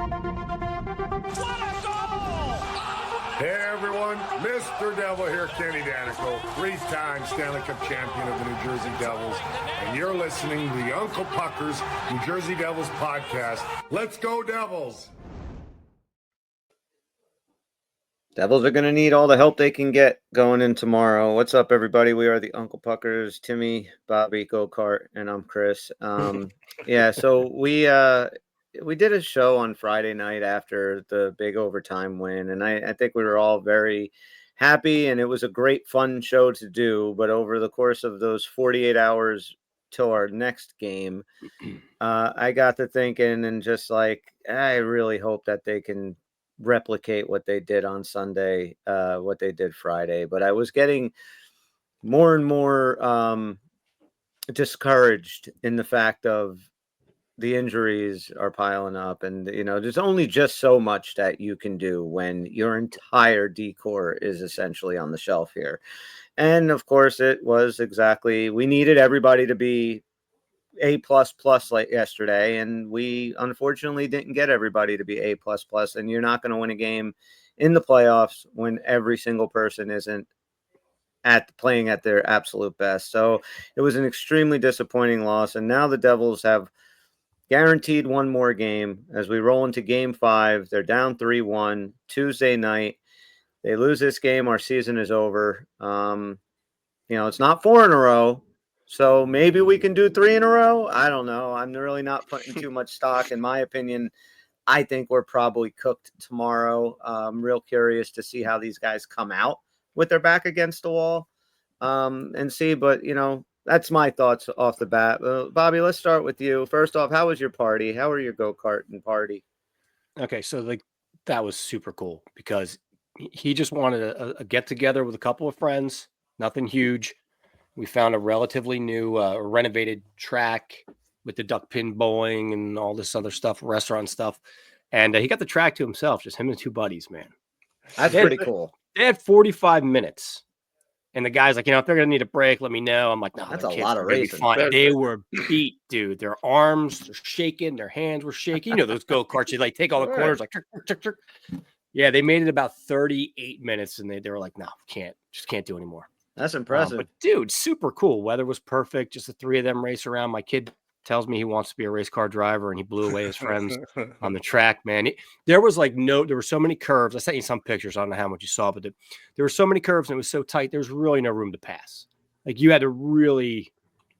Hey everyone, Mr. Devil here, Kenny Danico, 3-time Stanley Cup champion of the New Jersey Devils, and you're listening to the Uncle Puckers New Jersey Devils podcast. Let's go Devils! Devils are going to need all the help they can get going in tomorrow. What's up, everybody? We are the Uncle Puckers, Timmy, Bobby, Go-Kart, and I'm Chris. So we did a show on Friday night after the big overtime win, and I think we were all very happy, and it was a great, fun show to do. But over the course of those 48 hours till our next game, I got to thinking and just like, I really hope that they can replicate what they did on Sunday, what they did Friday. But I was getting more and more discouraged in the fact of the injuries are piling up, and there's only just so much that you can do when your entire decor is essentially on the shelf here. And of course it was exactly, we needed everybody to be A++ like yesterday, and we unfortunately didn't get everybody to be A++, and you're not going to win a game in the playoffs when every single person isn't playing at their absolute best. So it was an extremely disappointing loss, and now the Devils have guaranteed one more game as we roll into game 5. They're down 3-1 Tuesday night. They lose this game, our season is over. It's not 4 in a row, so maybe we can do 3 in a row. I don't know. I'm really not putting too much stock. In my opinion, I think we're probably cooked tomorrow. I'm real curious to see how these guys come out with their back against the wall and see. But, that's my thoughts off the bat. Bobby, let's start with you. First off, how was your party? How were your go-kart and party? Okay, so that was super cool because he just wanted a get-together with a couple of friends, nothing huge. We found a relatively new renovated track with the duck pin bowling and all this other stuff, restaurant stuff. And he got the track to himself, just him and 2 buddies, man. That's pretty cool. They had 45 minutes. And the guy's like, if they're going to need a break, let me know. I'm like, no, that's a lot of racing. They were beat, dude. Their arms are shaking. Their hands were shaking. Those go-karts, you take all the corners, like, trick. Yeah, they made it about 38 minutes, and they were like, no, can't do anymore. That's impressive. But, dude, super cool. Weather was perfect. Just the 3 of them race around. My kid tells me he wants to be a race car driver, and he blew away his friends on the track, man. There were so many curves. I sent you some pictures. I don't know how much you saw, but there were so many curves, and it was so tight. There was really no room to pass. Like, you had to really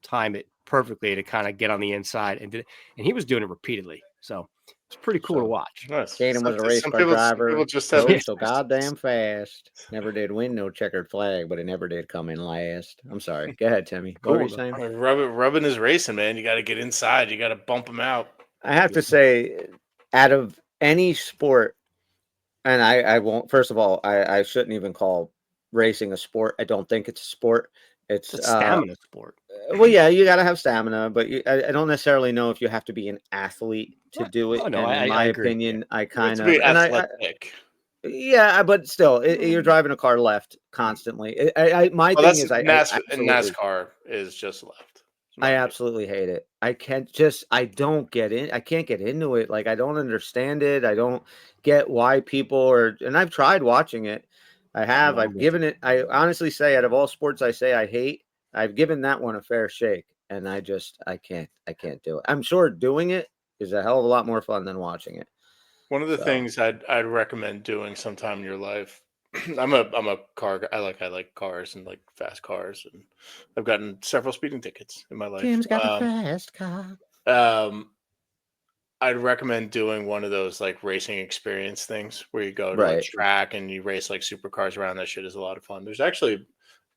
time it perfectly to kind of get on the inside, and he was doing it repeatedly. So it's pretty cool to watch. Nice. Caden was a race car driver. People just have so goddamn fast. Never did win no checkered flag, but it never did come in last. I'm sorry. Go ahead, Timmy. What were you saying? Rubbing is racing, man. You got to get inside. You got to bump them out. I have to say, out of any sport, and I won't. First of all, I shouldn't even call racing a sport. I don't think it's a sport. It's a stamina sport. Well, yeah, you got to have stamina, but I don't necessarily know if you have to be an athlete to do it. Oh, no, in my opinion, I kind of athletic. Yeah, but still, you're driving a car left constantly. My thing is, NASCAR is just left. I absolutely hate it. I can't get into it. Like, I don't understand it. I don't get why people and I've tried watching it. I've given it, I honestly say, out of all sports I say I hate, I've given that one a fair shake, and I can't do it. I'm sure doing it is a hell of a lot more fun than watching it. One of the things I'd recommend doing sometime in your life. I'm a car guy. I like cars and like fast cars, and I've gotten several speeding tickets in my life. Tim's got a fast car. I'd recommend doing one of those like racing experience things where you go to a track and you race like supercars around. That shit is a lot of fun. There's actually,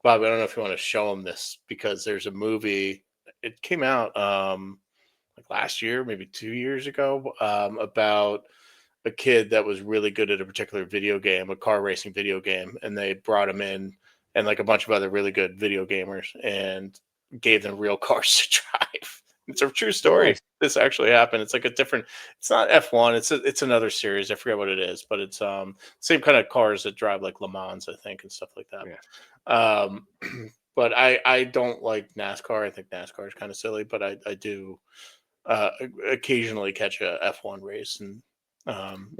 Bob, I don't know if you want to show them this, because there's a movie. It came out like last year, maybe 2 years ago, about a kid that was really good at a particular video game, a car racing video game, and they brought him in and like a bunch of other really good video gamers and gave them real cars to drive. It's a true story. Nice. This actually happened. It's like it's not F1. It's another series. I forget what it is, but it's same kind of cars that drive like Le Mans, I think, and stuff like that. Yeah. But I don't like NASCAR. I think NASCAR is kind of silly, but I do occasionally catch a F1 race, and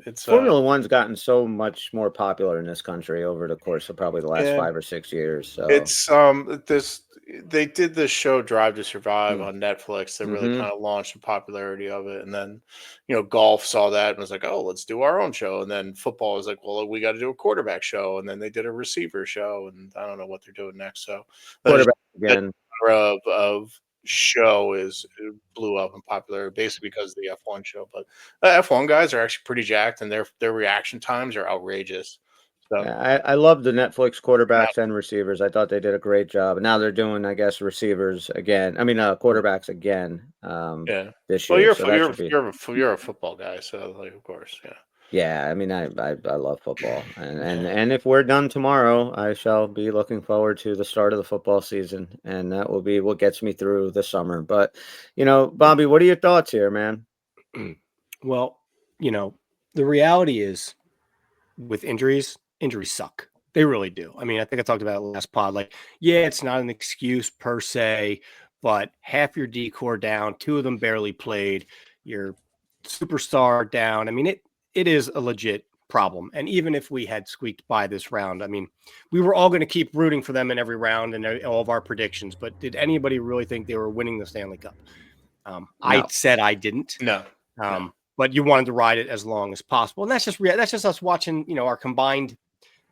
It's Formula One's gotten so much more popular in this country over the course of probably the last 5 or 6 years. So it's they did this show Drive to Survive on Netflix that really kind of launched the popularity of it, and then golf saw that and was like, oh, let's do our own show, and then football was like, well, we got to do a quarterback show, and then they did a receiver show, and I don't know what they're doing next. So quarterback again. Of show it blew up in popular basically because of the F1 show, but F1 guys are actually pretty jacked, and their reaction times are outrageous. So I love the Netflix quarterbacks and receivers. I thought they did a great job. Now they're doing, I guess, receivers again. I mean, quarterbacks again. This year. You're a football guy, so like, of course, yeah. Yeah, I mean, I love football, and if we're done tomorrow, I shall be looking forward to the start of the football season, and that will be what gets me through the summer. But, Bobby, what are your thoughts here, man? Well, the reality is, with injuries suck. They really do. I mean, I think I talked about it last pod. Like, yeah, it's not an excuse per se, but half your decor down, 2 of them barely played, your superstar down. I mean, it is a legit problem. And even if we had squeaked by this round, I mean, we were all going to keep rooting for them in every round and all of our predictions. But did anybody really think they were winning the Stanley Cup? No. I said I didn't. No. But you wanted to ride it as long as possible. And that's just us watching, our combined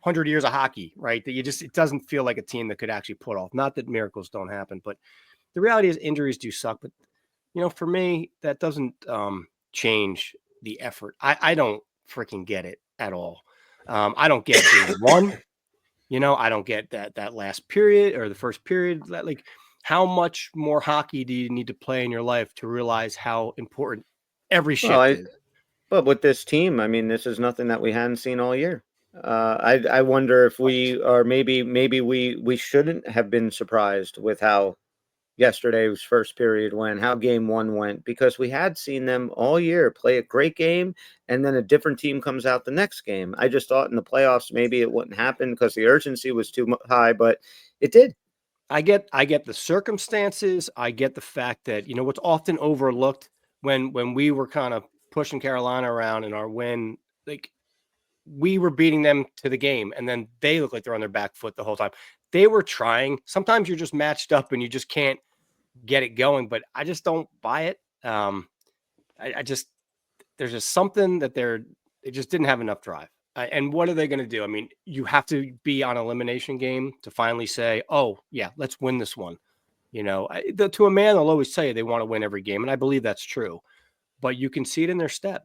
100 years of hockey, right? That it doesn't feel like a team that could actually pull off. Not that miracles don't happen, but the reality is injuries do suck. But, for me, that doesn't change the effort. I don't freaking get it at all. I don't get game one. I don't get that last period or the first period. Like, how much more hockey do you need to play in your life to realize how important every shift is? But with this team, I mean, this is nothing that we hadn't seen all year. I wonder if we are maybe we shouldn't have been surprised with how yesterday's first period went, how game one went, because we had seen them all year play a great game, and then a different team comes out the next game. I just thought in the playoffs maybe it wouldn't happen because the urgency was too high, but it did. I get the circumstances. I get the fact that, what's often overlooked when we were kind of pushing Carolina around in our win, like, we were beating them to the game, and then they look like they're on their back foot the whole time. They were trying. Sometimes you're just matched up and you just can't get it going, but I just don't buy it. There's just something that they just didn't have enough drive. And what are they going to do? I mean, you have to be on elimination game to finally say, oh yeah, let's win this one. To a man, they'll always tell you they want to win every game. And I believe that's true, but you can see it in their step.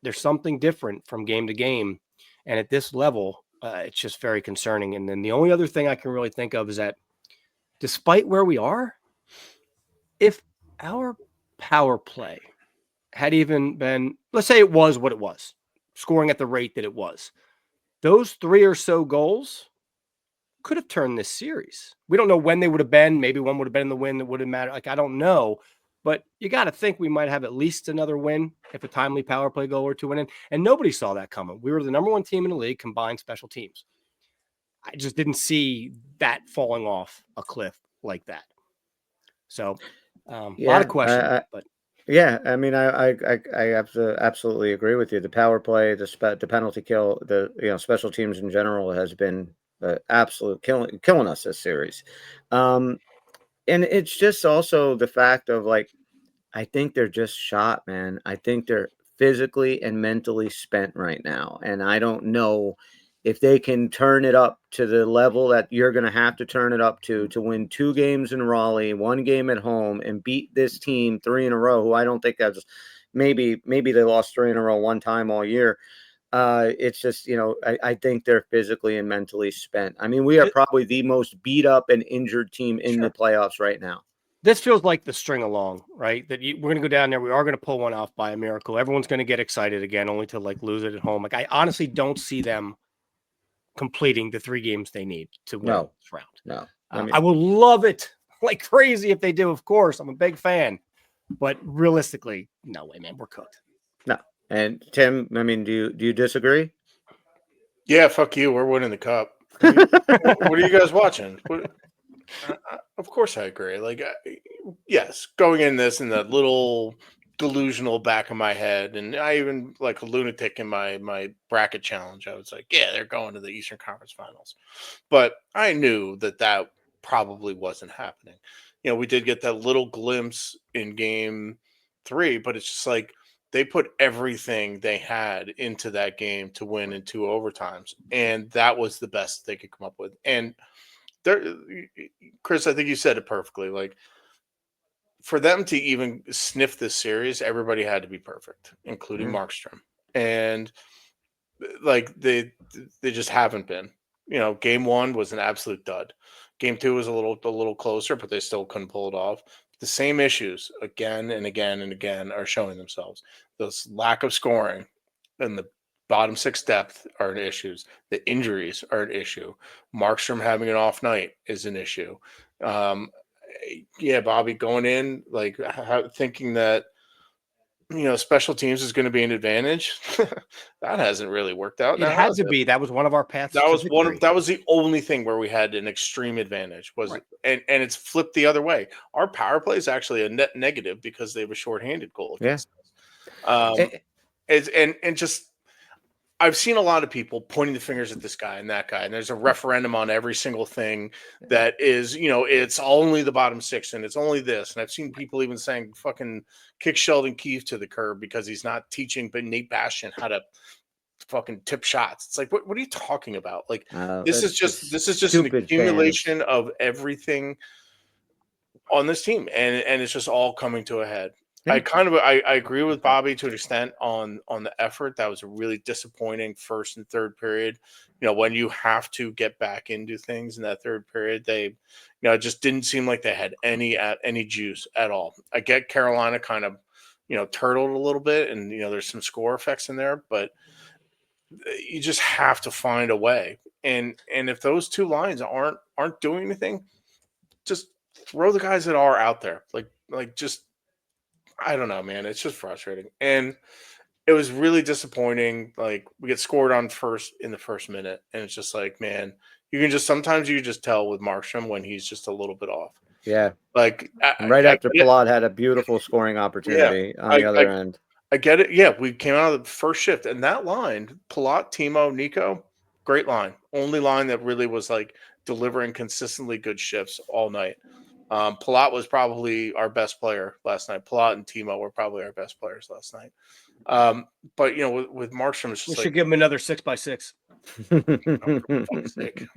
There's something different from game to game. And at this level, it's just very concerning. And then the only other thing I can really think of is that despite where we are, if our power play had even been, let's say it was what it was, scoring at the rate that it was, those 3 or so goals could have turned this series. We don't know when they would have been. Maybe one would have been in the win that would have mattered. Like, I don't know. But you got to think we might have at least another win if a timely power play goal or 2 went in. And nobody saw that coming. We were the number 1 team in the league, combined special teams. I just didn't see that falling off a cliff like that. So a lot of questions. But yeah, I mean, I absolutely agree with you. The power play, the penalty kill, the special teams in general has been absolute killing us this series. And it's just also the fact of, like, I think they're just shot, man. I think they're physically and mentally spent right now. And I don't know if they can turn it up to the level that you're going to have to turn it up to win 2 games in Raleigh, 1 game at home, and beat this team 3 in a row, who I don't think that's maybe they lost 3 in a row one time all year. It's just, I think they're physically and mentally spent. I mean, we are probably the most beat up and injured team in the playoffs right now. This feels like the string along, right? That we're going to go down there. We are going to pull one off by a miracle. Everyone's going to get excited again, only to lose it at home. Like, I honestly don't see them completing the 3 games they need to win this round. No, I will love it like crazy if they do. Of course, I'm a big fan, but realistically, no way, man. We're cooked. No. And Tim, I mean, do you disagree? Yeah, fuck you. We're winning the cup. What are you guys watching? Of course I agree. Like, yes, going in this in that little delusional back of my head, and I even like a lunatic in my bracket challenge. I was like, yeah, they're going to the Eastern Conference Finals, but I knew that probably wasn't happening. We did get that little glimpse in Game 3, but it's just like they put everything they had into that game to win in 2 overtimes, and that was the best they could come up with. And there, Chris, I think you said it perfectly. Like, for them to even sniff this series, everybody had to be perfect, including Markstrom. And like they just haven't been. Game 1 was an absolute dud. Game 2 was a little closer, but they still couldn't pull it off. The same issues again and again and again are showing themselves. This lack of scoring and the bottom 6 depth are an issues. The injuries are an issue. Markstrom having an off night is an issue. Yeah, Bobby going in like thinking that special teams is going to be an advantage. That hasn't really worked out. It had to be. That was one of our paths. That was that was the only thing where we had an extreme advantage was, right. and it's flipped the other way. Our power play is actually a net negative because they have a shorthanded goal against us. And just I've seen a lot of people pointing the fingers at this guy and that guy, and there's a referendum on every single thing that is, it's only the bottom 6 and it's only this. And I've seen people even saying fucking kick Sheldon Keefe to the curb because he's not teaching but Nate Bastian how to fucking tip shots. It's like, what are you talking about? Like, this is just an accumulation of everything on this team, and it's just all coming to a head. Yeah. I agree with Bobby to an extent on the effort. That was a really disappointing first and third period. When you have to get back into things in that third period, they, it just didn't seem like they had any juice at all. I get Carolina kind of, turtled a little bit, and there's some score effects in there, but you just have to find a way. And if those 2 lines aren't doing anything, just throw the guys that are out there. Like just. I don't know, man. It's just frustrating. And it was really disappointing. Like, we get scored on in the first minute. And it's just like, man, sometimes you just tell with Markstrom when he's just a little bit off. Yeah. Like, right after Palat had a beautiful scoring opportunity on the other end. I get it. Yeah. We came out of the first shift, and that line, Palat, Timo, Nico, great line. Only line that really was like delivering consistently good shifts all night. Palat was probably our best player last night. Palat and Timo were probably our best players last night. But with Markstrom, it's just we should give him another 6x6. For fuck's sake.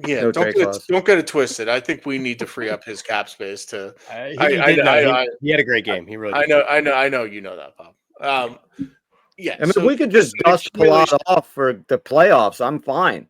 Yeah, no, don't get it twisted. I think we need to free up his cap space to. He had a great game. He really. I know. You know that, Bob. Yeah. I mean, if we could just dust Palat off for the playoffs, I'm fine.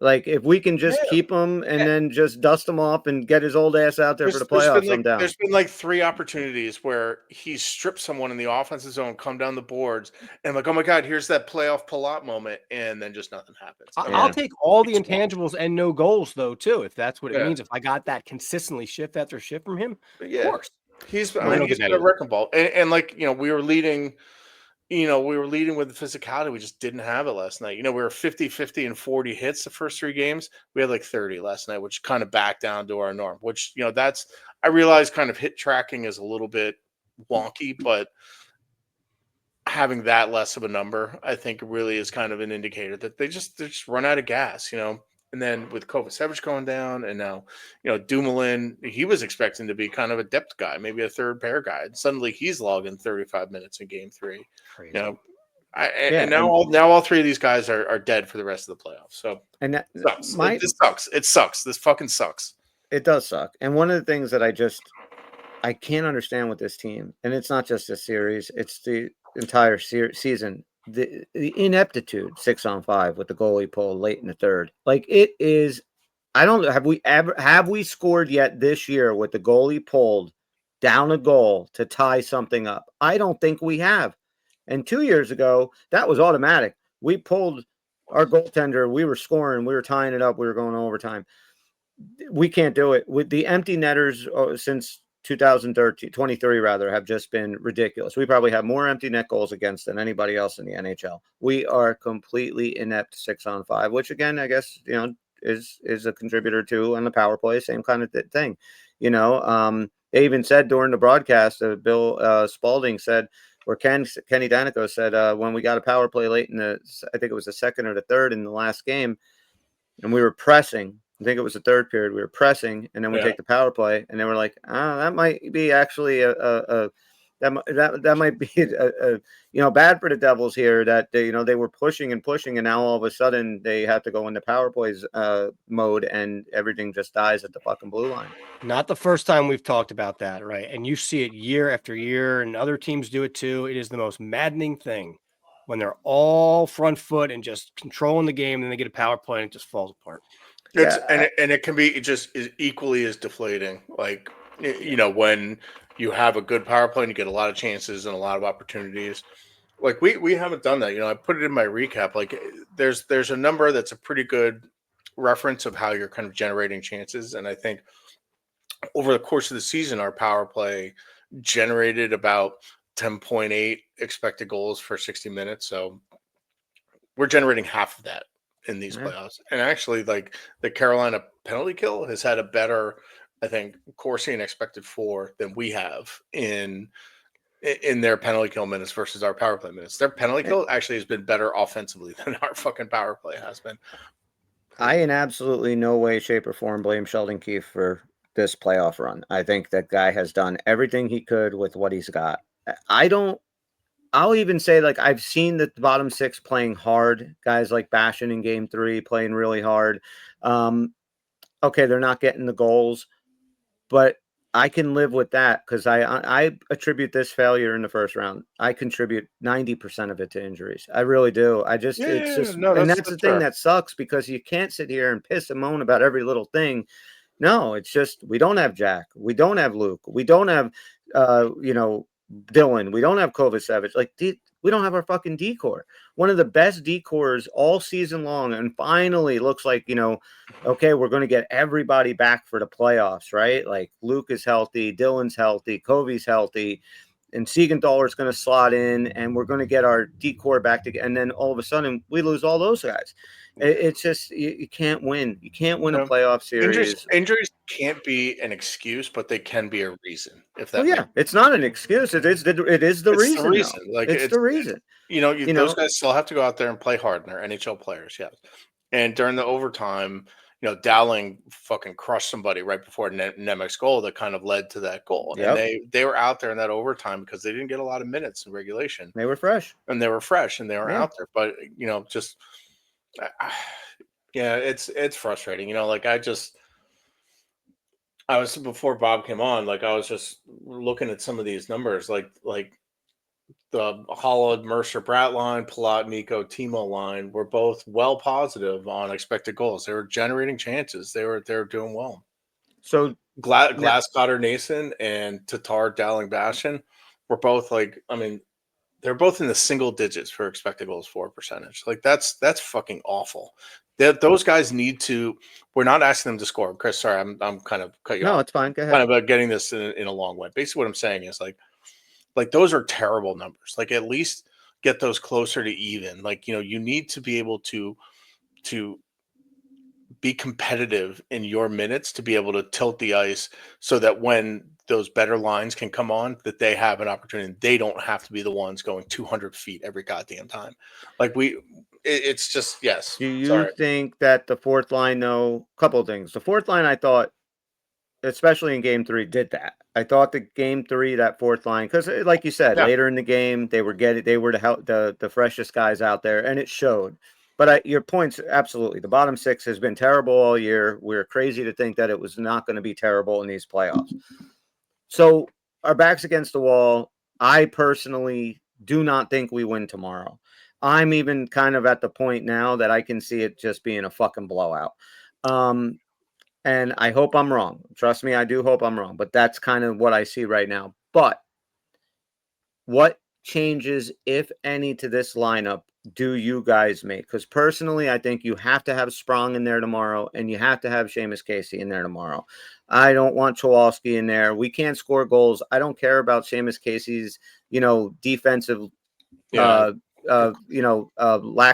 Like, if we can just keep him and then just dust him off and get his old ass out there for the playoffs, I'm down. There's been like 3 opportunities where he stripped someone in the offensive zone, come down the boards, and like, oh my God, here's that playoff Palat moment, and then just nothing happens. I'll take all the intangibles and no goals, though, too, if that's what it means. If I got that consistently shift after shift from him, of course. He's been a wrecking ball. And like, we were leading. We were leading with the physicality. We just didn't have it last night. We were 50-50 and 40 hits the first 3 games. We had like 30 last night, which kind of backed down to our norm, which, I realize kind of hit tracking is a little bit wonky, but having that less of a number, I think really is kind of an indicator that they just run out of gas, And then with Kovacevic going down, and now, Dumoulin, he was expecting to be kind of a depth guy, maybe a third pair guy. And suddenly he's logging 35 minutes in Game 3. Crazy. And now all 3 of these guys are dead for the rest of the playoffs. So and that sucks. This sucks. It sucks. This fucking sucks. It does suck. And one of the things that I can't understand with this team, and it's not just this series, it's the entire season. The ineptitude 6-on-5 with the goalie pull late in the third. Like, it is, I don't know, have we scored yet this year with the goalie pulled down a goal to tie something up? I don't think we have. And 2 years ago, that was automatic. We pulled our goaltender, we were scoring, we were tying it up, we were going overtime. We can't do it. With the empty netters since 23 rather, have just been ridiculous. We probably have more empty net goals against than anybody else in the NHL. We are completely inept 6-on-5, which again, I guess, is a contributor to on the power play, same kind of thing. they even said during the broadcast, Bill Spalding said, or Kenny Danico said, when we got a power play late in I think it was the second or the third in the last game, and we were pressing. I think it was the third period. We were pressing, and then we take the power play, and they were like, that might be actually that might be bad for the Devils here, that they were pushing and pushing, and now all of a sudden they have to go into power plays mode, and everything just dies at the fucking blue line. Not the first time we've talked about that, right? And you see it year after year, and other teams do it too. It is the most maddening thing when they're all front foot and just controlling the game, and then they get a power play and it just falls apart. And it can be just equally as deflating. Like, when you have a good power play and you get a lot of chances and a lot of opportunities. Like we haven't done that. I put it in my recap. Like there's a number that's a pretty good reference of how you're kind of generating chances. And I think over the course of the season, our power play generated about 10.8 expected goals for 60 minutes. So we're generating half of that in these playoffs. And actually, like, the Carolina penalty kill has had a better, I think, Corsi and expected for than we have in their penalty kill minutes versus our power play minutes. Their penalty kill actually has been better offensively than our fucking power play has been. I in absolutely no way, shape, or form blame Sheldon Keefe for this playoff run. I think that guy has done everything he could with what he's got. I'll even say, like, I've seen the bottom six playing hard. Guys like Bashan in game 3 playing really hard. Okay, they're not getting the goals, but I can live with that because I attribute this failure in the first round. I contribute 90% of it to injuries. I really do. That's the thing that sucks, because you can't sit here and piss and moan about every little thing. No, it's just, we don't have Jack. We don't have Luke. We don't have, Dylan. We don't have Kovacevic. Like, we don't have our fucking decor. One of the best decors all season long, and finally looks like, okay, we're going to get everybody back for the playoffs, right? Like, Luke is healthy, Dylan's healthy, Kove's healthy, and Siegenthaler is going to slot in, and we're going to get our decor back together. And then all of a sudden, we lose all those guys. It's just, you can't win. You can't win a playoff series. Injuries can't be an excuse, but they can be a reason. If that, it's not an excuse. It is the reason. Like, it's the reason. Those guys still have to go out there and play hard, and they're NHL players, yes. And during the overtime, Dowling fucking crushed somebody right before Nemec's goal that kind of led to that goal. Yep. And they were out there in that overtime because they didn't get a lot of minutes in regulation. They were fresh. And they were out there. But, just, it's frustrating. Like, I was, before Bob came on, like, I was just looking at some of these numbers, like the Holloway, Mercer, Bratt line, Palat, Nico, Timo line were both well positive on expected goals. They were generating chances. They were doing well. So Glasscotter, Nason, and Tatar, Dowling, Bashan were both they're both in the single digits for expected goals for percentage. Like, that's fucking awful. Those guys need to. We're not asking them to score. Chris, sorry, I'm kind of cut you off. No, it's fine. Go ahead. Kind of getting this in a long way. Basically, what I'm saying is like those are terrible numbers. Like, at least get those closer to even. Like, you need to be able to be competitive in your minutes to be able to tilt the ice so that when those better lines can come on, that they have an opportunity. They don't have to be the ones going 200 feet every goddamn time. Like, it's just, yes. Do you think that the fourth line, though, couple of things. The fourth line, I thought, especially in game 3, did that. I thought the game 3, that fourth line, because like you said, later in the game, they were the freshest guys out there, and it showed. But your point's absolutely. The bottom 6 has been terrible all year. We're crazy to think that it was not going to be terrible in these playoffs. So our back's against the wall. I personally do not think we win tomorrow. I'm even kind of at the point now that I can see it just being a fucking blowout. And I hope I'm wrong. Trust me, I do hope I'm wrong. But that's kind of what I see right now. But what changes, if any, to this lineup do you guys make? Because personally, I think you have to have Sprong in there tomorrow, and you have to have Seamus Casey in there tomorrow. I don't want Chowalski in there. We can't score goals. I don't care about Seamus Casey's, defensive, lack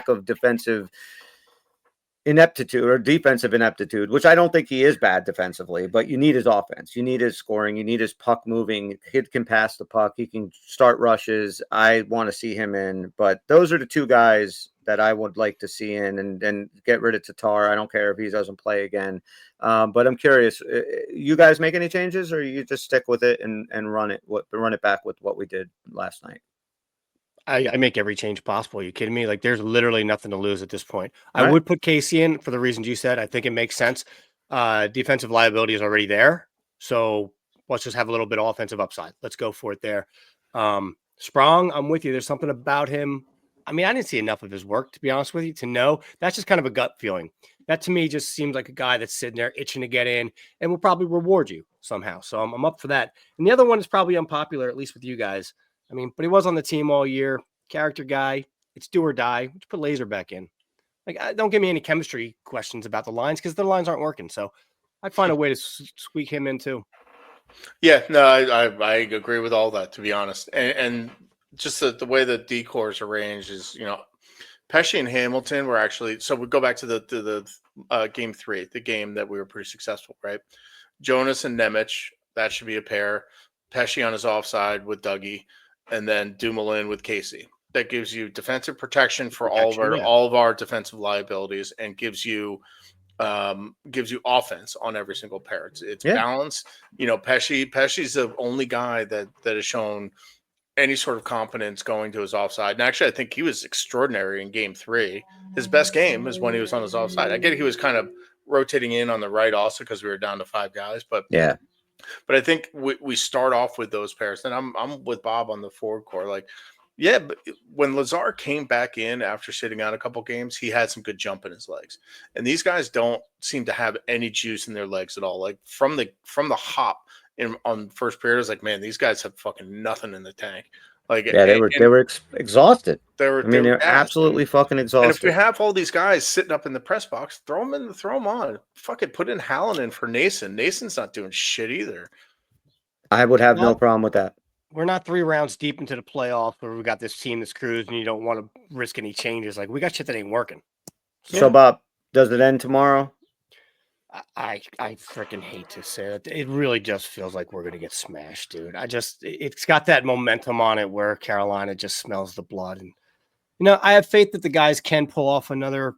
of defensive ineptitude or defensive ineptitude, which I don't think he is bad defensively, but you need his offense. You need his scoring. You need his puck moving. Kid can pass the puck. He can start rushes. I want to see him in, but those are the two guys that I would like to see in, and get rid of Tatar. I don't care if he doesn't play again. But I'm curious, you guys make any changes, or you just stick with it and run it back with what we did last night? I make every change possible. Are you kidding me? Like, there's literally nothing to lose at this point. I Right. would put Casey in for the reasons you said. I think it makes sense. Defensive liability is already there. So let's just have a little bit of offensive upside. Let's go for it there. Sprong, I'm with you. There's something about him. I mean, I didn't see enough of his work, to be honest with you, to know. That's just kind of a gut feeling. That to me just seems like a guy that's sitting there itching to get in and will probably reward you somehow. So I'm up for that. And the other one is probably unpopular, at least with you guys. I mean, but he was on the team all year. Character guy. It's do or die. Let's put Laser back in. Like, don't give me any chemistry questions about the lines because the lines aren't working. So I'd find a way to squeak him in too. Yeah, no, I agree with all that, to be honest. And just the way the decor is arranged is, Pesci and Hamilton were actually, so we go back to the game 3, the game that we were pretty successful, right? Jonas and Nemec, that should be a pair. Pesci on his offside with Dougie, and then Dumoulin with Casey. That gives you defensive protection for all of our defensive liabilities, and gives you offense on every single pair. It's balanced. Pesci's the only guy that has shown any sort of confidence going to his offside. And actually, I think he was extraordinary in game 3. His best game is when he was on his offside. I get he was kind of rotating in on the right also because we were down to 5 guys, but I think we start off with those pairs. And I'm with Bob on the forward core. Like, yeah, but when Lazar came back in after sitting out a couple games, he had some good jump in his legs. And these guys don't seem to have any juice in their legs at all. Like from the hop on first period, I was like, man, these guys have fucking nothing in the tank. Like, yeah, they were exhausted. They're absolutely fucking exhausted. And if you have all these guys sitting up in the press box, throw them on. Fucking put in Hallinan for Nason. Nason's not doing shit either. I would have no problem with that. We're not 3 rounds deep into the playoffs where we got this team that's cruising and you don't want to risk any changes. Like, we got shit that ain't working. So Bob, does it end tomorrow? I freaking hate to say it. It really just feels like we're going to get smashed, dude. It's got that momentum on it where Carolina just smells the blood. And, I have faith that the guys can pull off another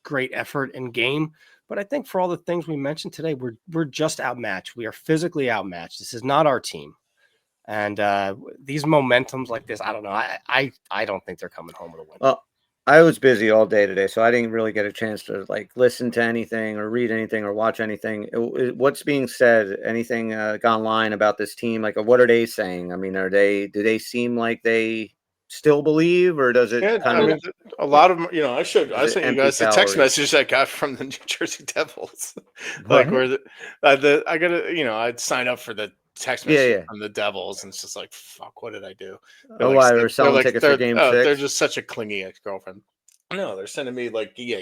great effort and game. But I think for all the things we mentioned today, we're just outmatched. We are physically outmatched. This is not our team. And these momentums like this, I don't know. I don't think they're coming home with a win. Well, I was busy all day today, so I didn't really get a chance to listen to anything or read anything or watch anything. What's being said? Anything online about this team? Like, what are they saying? I mean, do they seem like they still believe, or does it a lot of them, I sent you guys the text message I got from the New Jersey Devils. Like, where I gotta, I'd sign up for the text message from the Devils, and it's just like, fuck, what did I do? Why they're selling tickets for game 6? They're just such a clingy ex-girlfriend. No, they're sending me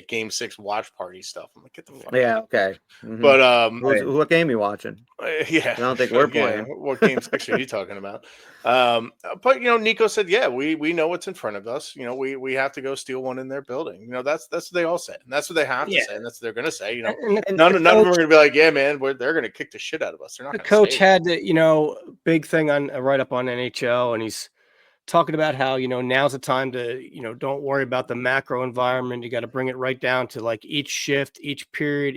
game 6 watch party stuff. I'm like, get the fuck out. Okay. Mm-hmm. But what game are you watching? I don't think we're playing. What game 6 are you talking about? But Nico said, we know what's in front of us. We have to go steal one in their building. That's what they all say, and that's what they have to say, and that's what they're going to say. None of them are going to be like, yeah, man, they're going to kick the shit out of us. They're not. The coach had the big thing on right up on NHL, and he's talking about how, now's the time to, don't worry about the macro environment. You got to bring it right down to each shift, each period,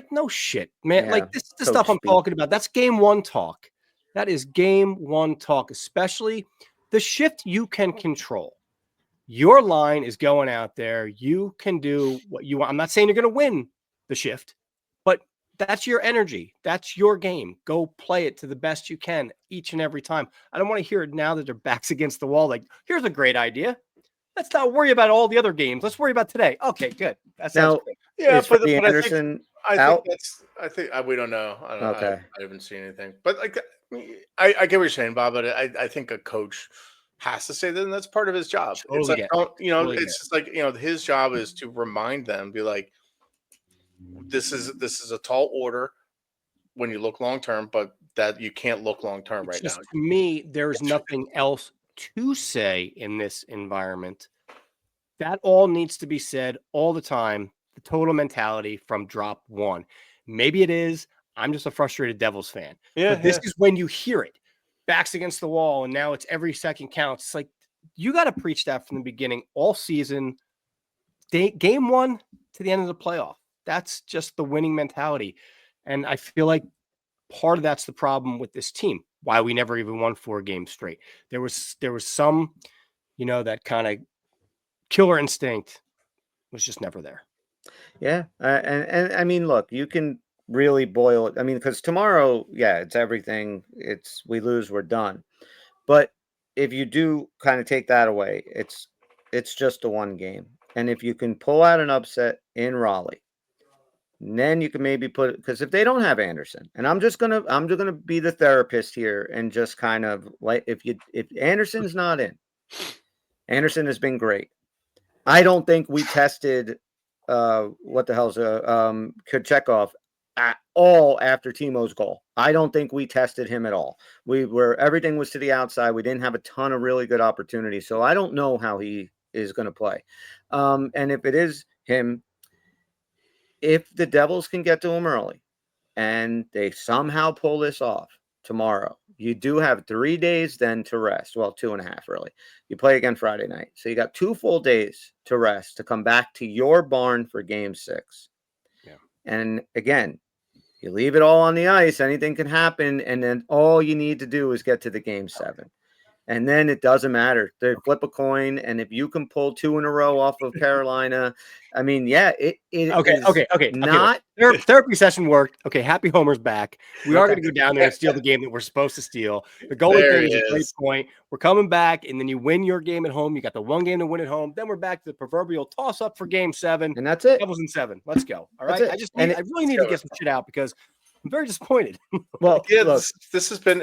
no shit, man. Yeah, this is the stuff I'm talking about. That's game 1 talk. That is game 1 talk, especially the shift you can control. Your line is going out there. You can do what you want. I'm not saying you're going to win the shift, but that's your energy. That's your game. Go play it to the best you can each and every time. I don't want to hear it now that their back's against the wall. Like, here's a great idea. Let's not worry about all the other games. Let's worry about today. Okay, good. That sounds good. Yeah, but Anderson I think we don't know. I don't know. I haven't seen anything. But I get what you're saying, Bob. But I think a coach has to say that, and that's part of his job. Totally it's just like his job is to remind them, be like, this is a tall order when you look long term, but that you can't look long term right now. To me, there's nothing else to say in this environment. That all needs to be said all the time. the total mentality from drop one. Maybe it is. I'm just a frustrated Devils fan. Yeah, but this is when you hear it. Backs against the wall, and now it's every second counts. It's like you got to preach that from the beginning all season. Game one to the end of the playoff. That's just the winning mentality. And I feel like part of that's the problem with this team, why we never even won 4 games straight. There was some, that kind of killer instinct was just never there. Yeah. And I mean, look, you can really boil it. I mean, because tomorrow, it's everything. We lose, we're done. But if you do kind of take that away, it's just a one game. And if you can pull out an upset in Raleigh, then you can maybe put, because if they don't have Anderson, and I'm just gonna be the therapist here and just kind of like, if Anderson's not in, Anderson has been great. I don't think we tested what the hell's Kochekov at all after Timo's goal. I don't think we tested him at all. Everything was to the outside. We didn't have a ton of really good opportunities. So I don't know how he is going to play. And if it is him, if the Devils can get to him early and they somehow pull this off tomorrow, you do have 3 days then to rest. Well, 2.5 really. You play again Friday night. So you got 2 full days to rest to come back to your barn for game 6. Yeah. And again, you leave it all on the ice. Anything can happen. And then all you need to do is get to the game 7. And then it doesn't matter. They flip a coin, and if you can pull 2 in a row off of Carolina, I mean, it okay. Not therapy session worked. Okay, Happy Homer's back. We are going to go down there and steal the game that we're supposed to steal. The goalie thing is a great point. We're coming back, and then you win your game at home. You got the one game to win at home. Then we're back to the proverbial toss up for game 7, and that's it. Devils in 7. Let's go. All right. I really need to get some shit out because I'm very disappointed. Well, look, this has been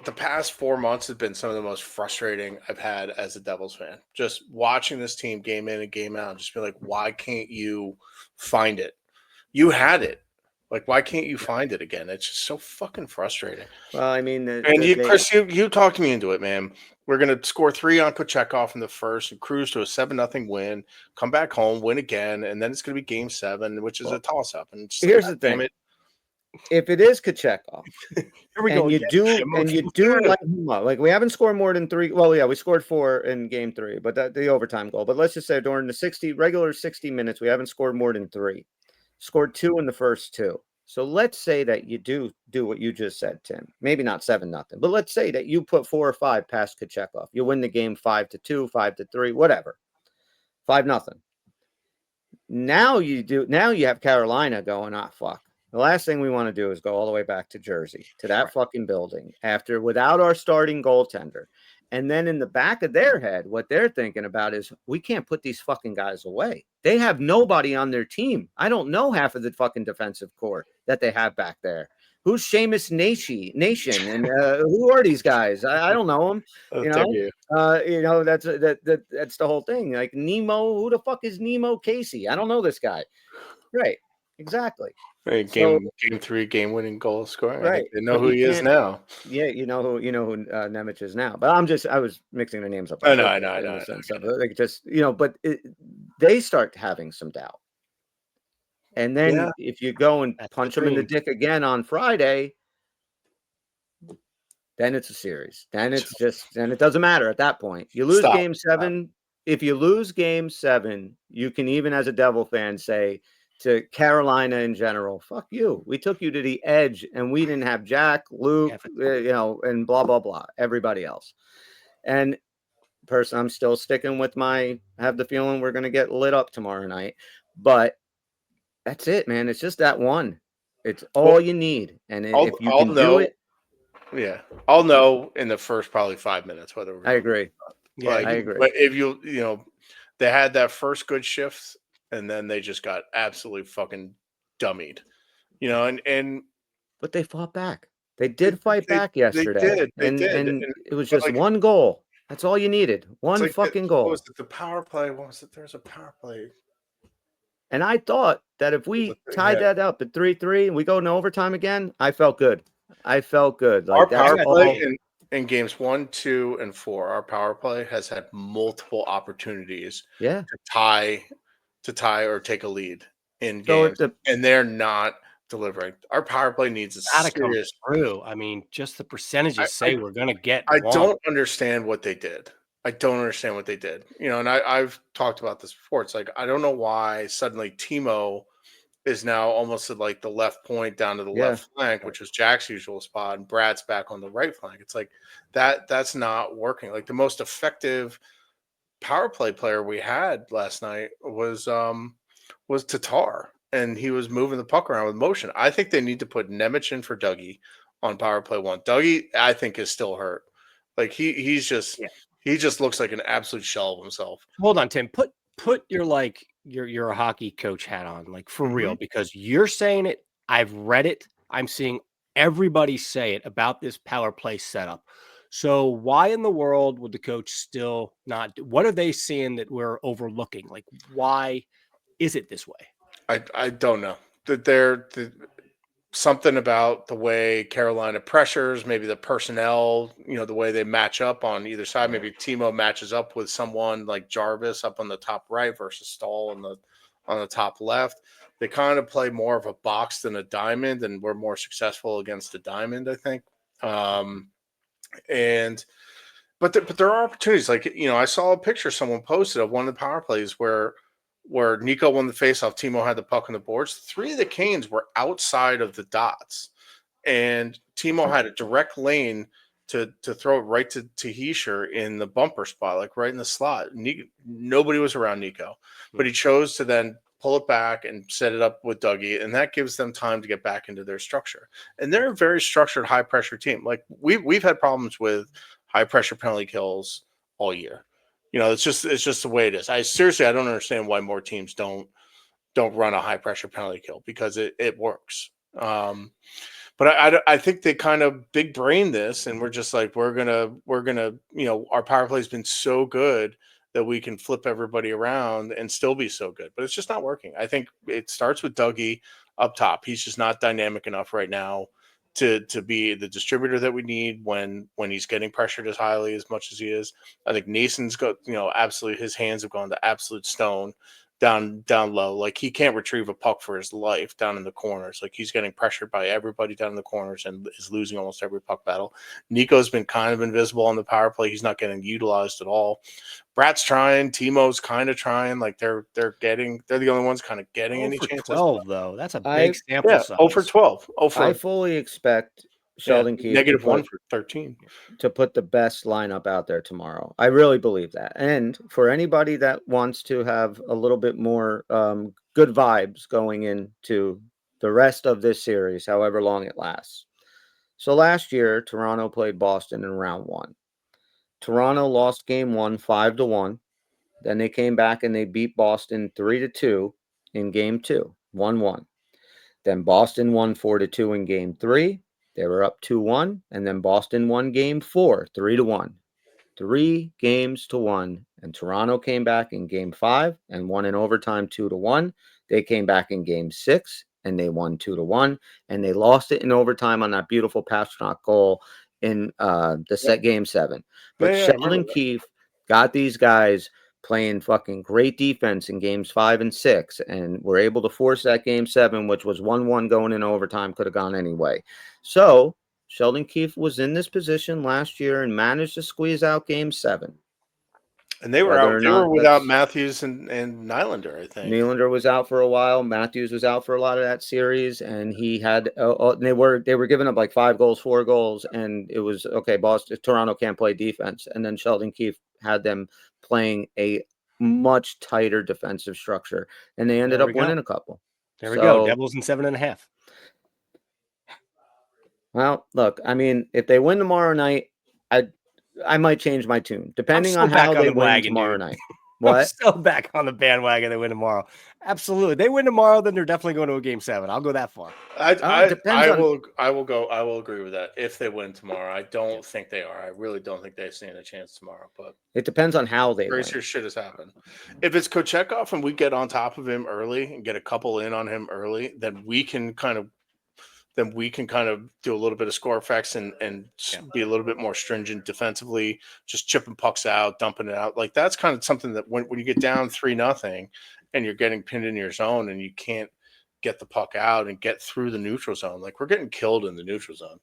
the past 4 months have been some of the most frustrating I've had as a Devils fan. Just watching this team game in and game out, just be like, why can't you find it? You had it. Like, why can't you find it again? It's just so fucking frustrating. Well, I mean, Chris, you talked me into it, man. We're gonna score 3 on Kochekov in the first and cruise to a 7-0 win. Come back home, win again, and then it's gonna be game 7, which is a toss up. And here's the thing. If it is Kochekov, and you do light him up, like we haven't scored more than 3. Well, yeah, we scored 4 in game 3, but the overtime goal. But let's just say during the regular 60 minutes, we haven't scored more than 3. Scored 2 in the first 2. So let's say that you do what you just said, Tim. Maybe not 7-0, but let's say that you put 4 or 5 past Kochekov. You win the game 5-2, 5-3, whatever. 5-0. Now you have Carolina going, fuck. The last thing we want to do is go all the way back to Jersey, to that fucking building without our starting goaltender. And then in the back of their head, what they're thinking about is we can't put these fucking guys away. They have nobody on their team. I don't know half of the fucking defensive core that they have back there. Who's Seamus Nation? And who are these guys? I don't know them. That's the whole thing. Like Nemo, who the fuck is Nemo Casey? I don't know this guy. Right. Exactly. Right, game 3, game-winning goal scoring. Right, they know who he is now. Yeah, you know who Nemec is now. But I was mixing the names up. I know. Like just but they start having some doubt, and then if you go and punch them in the dick again on Friday, then it's a series. Then it doesn't matter at that point. You lose game 7. If you lose game 7, you can even as a Devil fan say to Carolina in general, fuck you. We took you to the edge and we didn't have Jack, Luke, and blah, blah, blah, everybody else. And I'm still sticking with I have the feeling we're going to get lit up tomorrow night, but that's it, man. It's just that one. It's all you need. And if you can do it. Yeah. I'll know in the first probably 5 minutes whether we're I agree. Yeah, I agree. But if they had that first good shift, and then they just got absolutely fucking dummied, but they fought back. They did fight back yesterday. They did. And it was just one goal. That's all you needed. One fucking goal. What was it? The power play? What was it? There was a power play. And I thought that if we tied that up at 3-3 and we go into overtime again, I felt good. Like our power play in games 1, 2, and 4, our power play has had multiple opportunities to tie to tie or take a lead in So games, and they're not delivering. Our power play needs a Gotta come serious. through. I mean, just the percentages say we're gonna get I one. don't understand what they did. I don't understand what they did. And I've talked about this before. It's like I don't know why suddenly Timo is now almost at like the left point down to the left flank, which was Jack's usual spot, and Brad's back on the right flank. It's like that's not working. Like the most effective power play player we had last night was Tatar, and he was moving the puck around with motion. I think they need to put Nemec in for Dougie on power play 1. Dougie, I think, is still hurt. Like he just looks like an absolute shell of himself. Hold on, Tim. Put your hockey coach hat on, like for real, because you're saying it. I've read it. I'm seeing everybody say it about this power play setup. So why in the world would the coach still not do? What are they seeing that we're overlooking? Like, why is it this way? I don't know. That something about the way Carolina pressures, maybe the personnel, the way they match up on either side. Maybe Timo matches up with someone like Jarvis up on the top right versus Stahl on the top left. They kind of play more of a box than a diamond, and we're more successful against a diamond, I think. But there are opportunities. Like, I saw a picture someone posted of one of the power plays where Nico won the faceoff, Timo had the puck on the boards. 3 of the Canes were outside of the dots, and Timo had a direct lane to throw it right to Hischier in the bumper spot, like right in the slot. Nobody was around Nico, but he chose to then pull it back and set it up with Dougie, and that gives them time to get back into their structure. And they're a very structured, high pressure team. Like we've had problems with high pressure penalty kills all year. It's just the way it is. I don't understand why more teams don't run a high pressure penalty kill, because it works. But I think they kind of big brain this, and we're just like we're gonna our power play has been so good that we can flip everybody around and still be so good, but it's just not working. I think it starts with Dougie up top. He's just not dynamic enough right now to be the distributor that we need when he's getting pressured as highly as much as he is. I think Nason's got absolutely, his hands have gone to absolute stone down low. Like he can't retrieve a puck for his life down in the corners. Like he's getting pressured by everybody down in the corners and is losing almost every puck battle. Nico's been kind of invisible on the power play. He's not getting utilized at all. Brad's trying. Timo's kind of trying. Like they're the only ones kind of getting any chances. 12 though. That's a big sample size. 0 for 12. I fully expect Sheldon Keefe -1 for 13 to put the best lineup out there tomorrow. I really believe that. And for anybody that wants to have a little bit more good vibes going into the rest of this series, however long it lasts. So last year, Toronto played Boston in round 1. Toronto lost game 1 5-1. Then they came back and they beat Boston 3-2 in game 2, 1-1. Then Boston won 4-2 in game 3. They were up 2-1, and then Boston won game 4, 3-1. 3 games to 1, and Toronto came back in game 5 and won in overtime 2-1. They came back in game 6 and they won 2-1, and they lost it in overtime on that beautiful Pastrnak goal in game 7. But Sheldon Keefe got these guys playing fucking great defense in games 5 and 6, and were able to force that game 7, which was 1-1 going in overtime, could have gone anyway. So Sheldon Keefe was in this position last year and managed to squeeze out game 7. And they were out. They were without Matthews and Nylander, I think. Nylander was out for a while. Matthews was out for a lot of that series, and he had they were giving up like 5 goals, 4 goals, and it was okay. Toronto can't play defense, and then Sheldon Keefe had them playing a much tighter defensive structure, and they ended up winning a couple. There we go. Devils in 7.5. Well, look, I mean, if they win tomorrow night, I might change my tune depending on how they win tomorrow night. What? I'm still back on the bandwagon. They win tomorrow. Absolutely. They win tomorrow, then they're definitely going to a game 7. I'll go that far. I will agree with that. If they win tomorrow, I don't think they are. I really don't think they stand a chance tomorrow. But it depends on how they win. Crazier shit has happened. If it's Kochetkov and we get on top of him early and get a couple in on him early, then we can kind of do a little bit of score effects and be a little bit more stringent defensively, just chipping pucks out, dumping it out. Like that's kind of something that when you get down 3-0 and you're getting pinned in your zone and you can't get the puck out and get through the neutral zone. Like, we're getting killed in the neutral zone.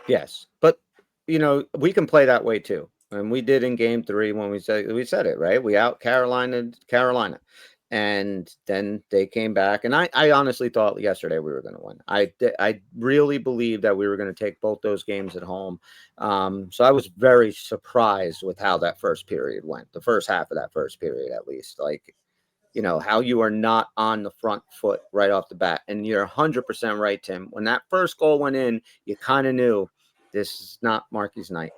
Yes, but we can play that way too, and we did in Game 3 when we said it right. We out Carolina, and then they came back, and I honestly thought yesterday we were going to win. I really believed that we were going to take both those games at home. So I was very surprised with how that first period went. The first half of that first period, at least, like. How you are not on the front foot right off the bat. And you're 100% right, Tim. When that first goal went in, you kind of knew this is not Marky's night.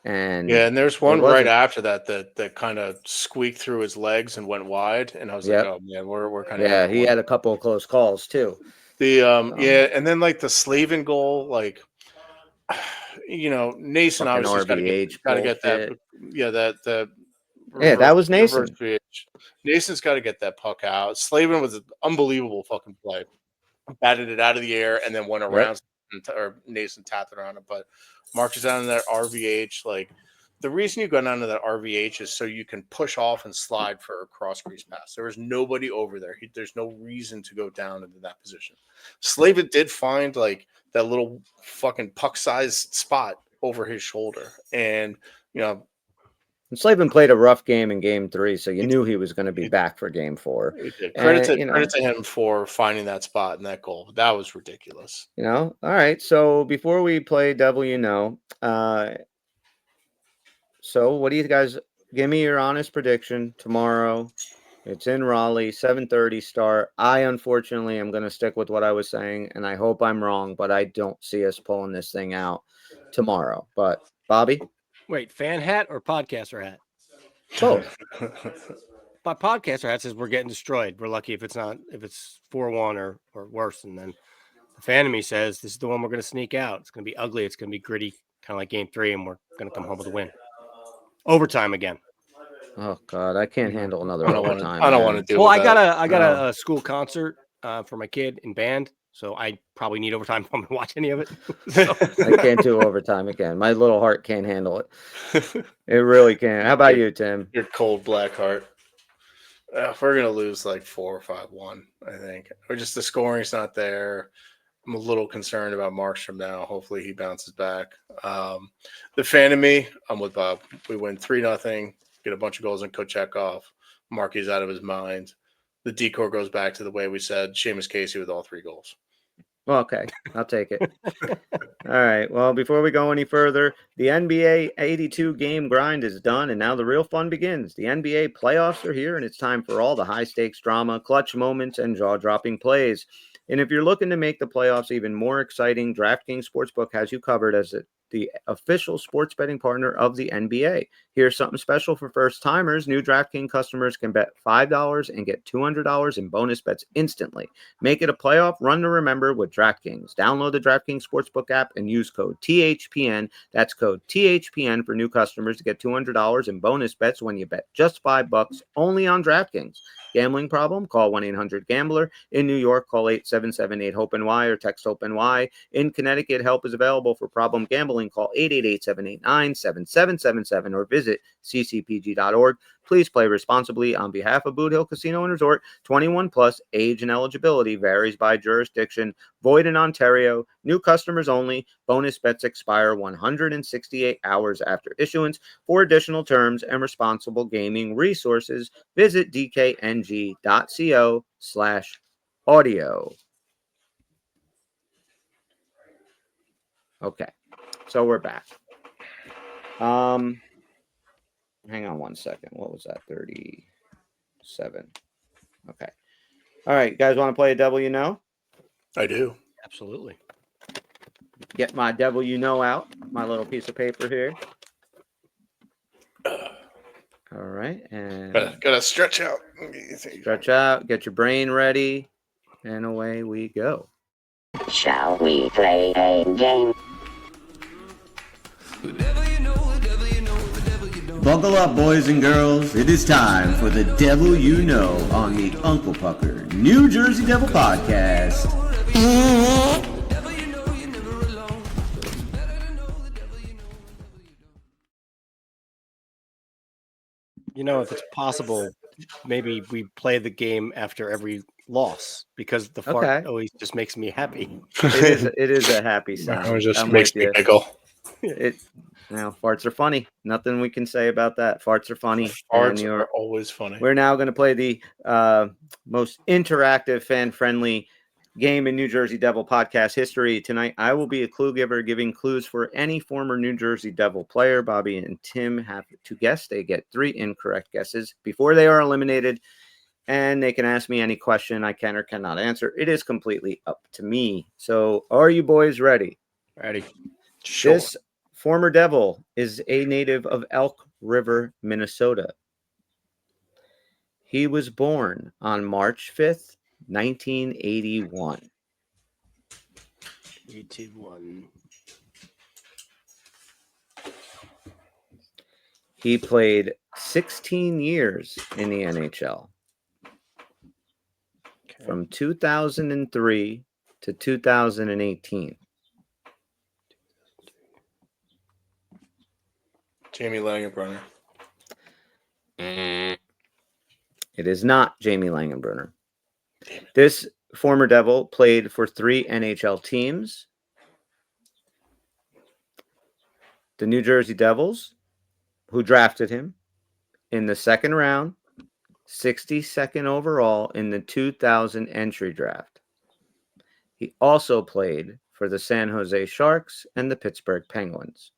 And yeah, and there's one right after that kind of squeaked through his legs and went wide. And I was like, oh, man, we're kind of. Yeah, he had a couple of close calls, too. And then, like, the Slavin goal, like, Nason obviously got to get that. Yeah, that. That was Nason. Nason's got to get that puck out. Slavin was an unbelievable fucking play. Batted it out of the air and then went around, or Nason tapped it around it. But Mark is down in that RVH. Like, the reason you go down to that RVH is so you can push off and slide for a cross crease pass. There was nobody over there. There's no reason to go down into that position. Slavin did find, like, that little fucking puck-sized spot over his shoulder. And, and Slavin played a rough game in Game 3, so you knew he was going to be back for Game 4. Credit to him for finding that spot and that goal. That was ridiculous. All right. So before we play Devil so what do you guys give me your honest prediction tomorrow? It's in Raleigh, 7:30 start. I unfortunately am going to stick with what I was saying, and I hope I'm wrong, but I don't see us pulling this thing out tomorrow. But Bobby? Wait, fan hat or podcaster hat? Both. My podcaster hat says we're getting destroyed. We're lucky if it's 4-1 or worse. And then the fan of me says this is the one we're going to sneak out. It's going to be ugly. It's going to be gritty, kind of like Game 3, and we're going to come home with a win. Overtime again. Oh God, I can't handle another overtime. I don't want to do. Well, I got a school concert for my kid in band. So I probably need overtime if I'm going to watch any of it. I can't do overtime again. My little heart can't handle it. It really can't. How about you, Tim? Your cold black heart. We're going to lose like 4 or 5-1, I think. Or just the scoring's not there. I'm a little concerned about Markstrom now. Hopefully he bounces back. The fan of me, I'm with Bob. We win 3-0, get a bunch of goals in Kochekov. Marky's out of his mind. The decor goes back to the way we said Seamus Casey with all 3 goals. Well, okay, I'll take it. All right. Well, before we go any further, the NBA 82 game grind is done, and now the real fun begins. The NBA playoffs are here, and it's time for all the high-stakes drama, clutch moments, and jaw-dropping plays. And if you're looking to make the playoffs even more exciting, DraftKings Sportsbook has you covered as the official sports betting partner of the NBA. Here's something special for first timers. New DraftKings customers can bet $5 and get $200 in bonus bets instantly. Make it a playoff run to remember with DraftKings. Download the DraftKings Sportsbook app and use code THPN. That's code THPN for new customers to get $200 in bonus bets when you bet just $5 only on DraftKings. Gambling problem? Call 1-800-GAMBLER. In New York, call 877-8-HOPE-NY or text HOPE-NY. In Connecticut, help is available for problem gambling. Call 888-789-7777 or visit ccpg.org. Please play responsibly on behalf of Boot Hill Casino and Resort. 21 plus, age and eligibility varies by jurisdiction. Void in Ontario. New customers only. Bonus bets expire 168 hours after issuance. For additional terms and responsible gaming resources, visit dkng.co/audio. Okay, so we're back. Hang on one second. What was that? 37. Okay. All right. You guys want to play a Devil You Know? I do. Absolutely. Get my Devil You Know out. My little piece of paper here. All right. And gotta stretch out. Stretch out. Get your brain ready. And away we go. Shall we play a game? Buckle up, boys and girls. It is time for the Devil You Know on the Uncle Pucker New Jersey Devil Podcast. if it's possible, maybe we play the game after every loss because the fart always just makes me happy. It is a happy sound. It just I'm makes with me you. giggle. Farts are funny. Nothing we can say about that. Farts are funny. Farts are always funny. We're now going to play the most interactive, fan-friendly game in New Jersey Devil podcast history. Tonight, I will be a clue giver, giving clues for any former New Jersey Devil player. Bobby and Tim have to guess. They get 3 incorrect guesses before they are eliminated, and they can ask me any question I can or cannot answer. It is completely up to me. So, are you boys ready? Ready. Sure. This former Devil is a native of Elk River, Minnesota. He was born on March 5th, 1981. 81. He played 16 years in the NHL. Okay. From 2003 to 2018. Jamie Langenbrunner. It is not Jamie Langenbrunner. This former Devil played for 3 NHL teams. The New Jersey Devils, who drafted him in the second round, 62nd overall in the 2000 entry draft. He also played for the San Jose Sharks and the Pittsburgh Penguins.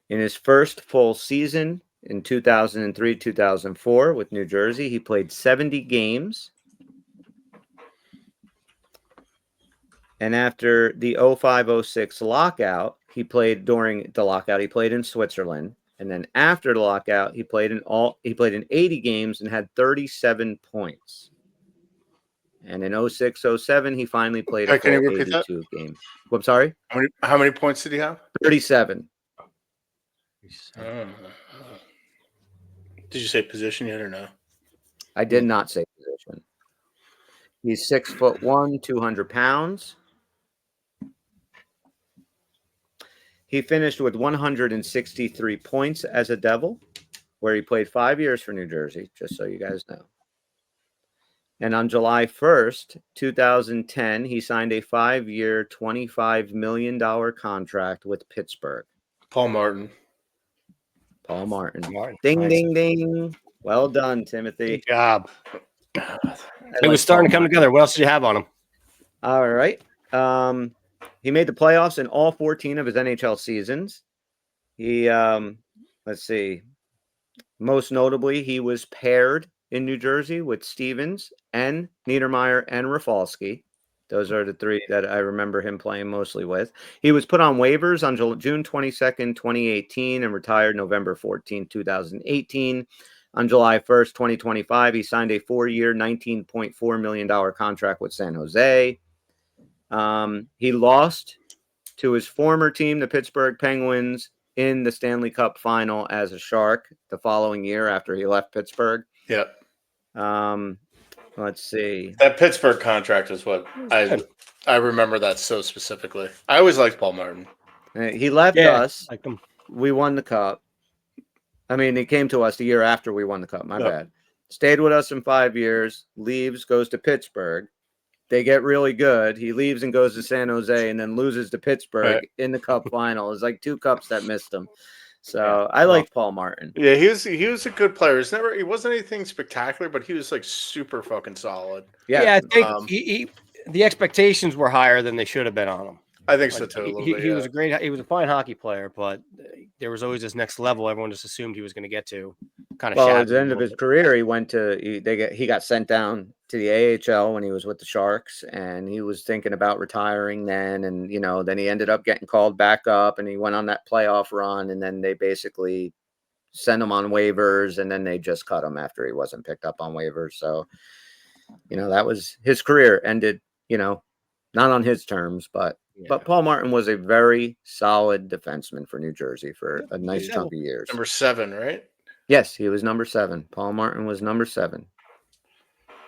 In his first full season in 2003-2004 with New Jersey, he played 70 games. And after the 05-06 lockout, he played in Switzerland. And then after the lockout, he played in 80 games and had 37 points. And in 06-07, he finally played a full 82 game. I'm sorry? How many points did he have? 37. Did you say position yet or no? I did not say position. He's 6'1", 200 pounds. He finished with 163 points as a Devil, where he played 5 years for New Jersey, just so you guys know. And on July 1st, 2010, he signed a 5-year, $25 million contract with Pittsburgh. Paul Martin. Ding, Nice. ding, ding. Well done, Timothy. Good job. It was starting to come together. What else did you have on him? All right. He made the playoffs in all 14 of his NHL seasons. He, let's see, most notably, he was paired in New Jersey with Stevens and Niedermeyer and Rafalski. Those are the 3 that I remember him playing mostly with. He was put on waivers on June 22nd, 2018, and retired November 14, 2018. On July 1st, 2025, he signed a 4-year, $19.4 million contract with San Jose. He lost to his former team, the Pittsburgh Penguins, in the Stanley Cup final as a Shark the following year after he left Pittsburgh. Yep. Let's see. That Pittsburgh contract is what I remember that so specifically. I always liked Paul Martin. He left us. Like them. We won the cup. I mean, he came to us the year after we won the cup. My bad. Stayed with us in 5 years. Leaves, goes to Pittsburgh. They get really good. He leaves and goes to San Jose, and then loses to Pittsburgh in the cup final. It's like 2 cups that missed him. So I liked Paul Martin. Yeah, he was a good player. He wasn't anything spectacular, but he was like super fucking solid. Yeah, I think the expectations were higher than they should have been on him. I think so too. He was he was a fine hockey player, but there was always this next level everyone just assumed he was going to get to. At the end of his career, he went to he got sent down to the AHL when he was with the Sharks, and he was thinking about retiring then, and then he ended up getting called back up, and he went on that playoff run, and then they basically sent him on waivers, and then they just cut him after he wasn't picked up on waivers. So, that was his career ended. Not on his terms, but Paul Martin was a very solid defenseman for New Jersey for a nice chunk of years. Number 7, right? Yes, he was number 7. Paul Martin was number 7.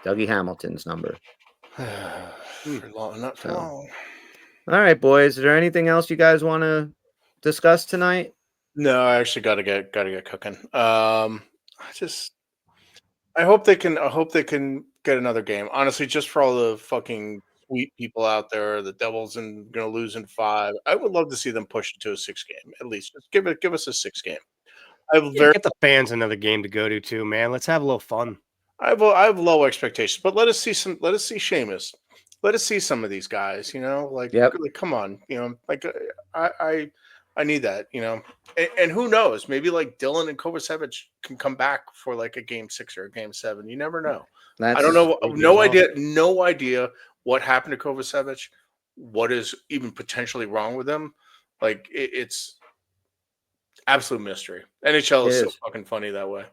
Dougie Hamilton's number. Not long. All right, boys. Is there anything else you guys want to discuss tonight? No, I actually gotta get cooking. I hope they can. I hope they can get another game. Honestly, just for all the fucking sweet people out there, the Devils and gonna lose in 5. I would love to see them push it to a 6 game at least. Just give us a 6 game. I have Yeah, very get the fans another game to go to too, man. Let's have a little fun. I have low expectations, but let us see some. Let us see Sheamus. Let us see some of these guys. Yep. Like come on. I I I need that. And who knows? Maybe like Dylan and Kovacevic can come back for like a game 6 or a game 7. You never know. I don't That's know. Maybe No well. idea. No idea what happened to Kovacevic. What is even potentially wrong with him? It's absolute mystery. NHL it is so is. fucking funny that way.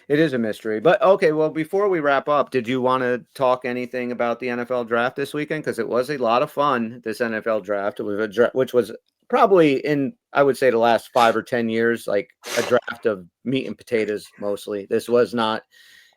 It is a mystery. But okay, well, before we wrap up, did you want to talk anything about the NFL draft this weekend? Because it was a lot of fun, this NFL draft. It was which was probably in, I would say, the last 5 or 10 years, like a draft of meat and potatoes mostly. This was not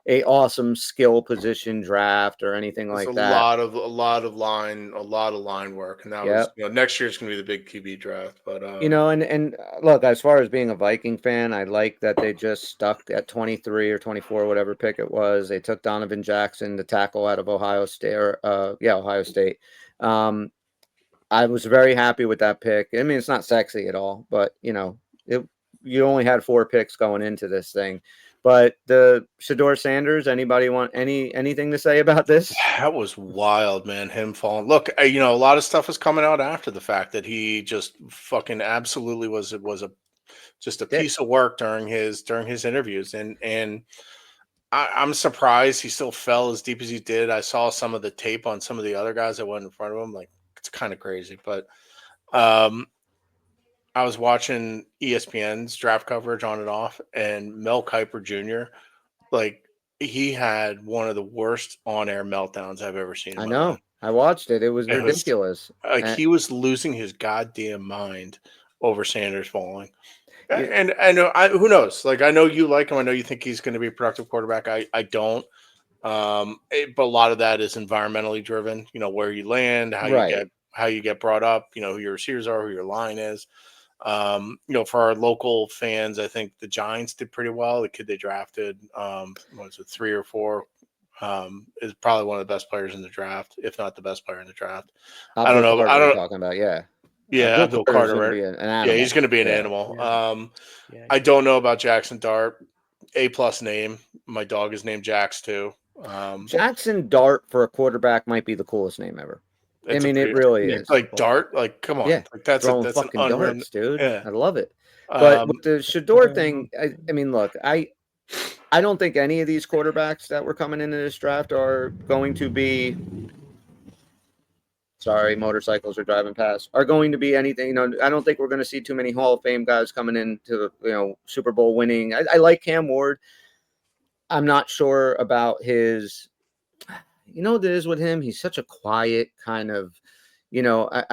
a awesome skill position draft or anything There's like that. a lot of line work, and that was Yep. next year's gonna be the big QB draft. But And look, as far as being a Viking fan, I like that they just stuck at 23 or 24, whatever pick it was. They took Donovan Jackson, the tackle out of Ohio State, Ohio State. I was very happy with that pick. I mean, it's not sexy at all, but you only had 4 picks going into this thing. But the Shador Sanders, anybody want anything to say about this? that was wild, man. Him falling. Look, a lot of stuff was coming out after the fact that he just fucking absolutely was a just a Dick. piece of work during his interviews, and I'm surprised he still fell as deep as he did. I saw some of the tape on some of the other guys that went in front of him. Like, it's kind of crazy, but um, I was watching ESPN's draft coverage on and off, and Mel Kiper Jr. like he had one of the worst on-air meltdowns I've ever seen in I my life. know. I watched it. It was It was ridiculous. like And he was losing his goddamn mind over Sanders falling. you, And I know, who knows? Like, I know you like him. I know you think he's going to be a productive quarterback. I don't. But a lot of that is environmentally driven. Where you land, right. how you get brought up. Who your receivers are, who your line is. For our local fans, I think the Giants did pretty well. The kid they drafted, was it 3 or 4, is probably one of the best players in the draft, if not the best player in the draft. I don't Abdul know. Carter I we're don't. talking about, yeah. Yeah, Abdul Abdul Carter is Carter, going to right? be an Yeah, animal. he's going to be an Yeah. animal. Yeah. I don't know about Jackson Dart. A+ name. My dog is named Jax too. Jackson Dart for a quarterback might be the coolest name ever. I It's a mean, it pretty really Yeah, is. like football. Dart. Like, come on, Yeah, like throwing that's an fucking unreal. darts, dude. Yeah. I love it. But with the Shador thing, Um, I mean, look, I don't think any of these quarterbacks that were coming into this draft are going to be. Sorry, motorcycles are driving past. Are going to be anything. I don't think we're going to see too many Hall of Fame guys coming into Super Bowl winning. I like Cam Ward. I'm not sure about his. What it is with him? He's such a quiet kind of. I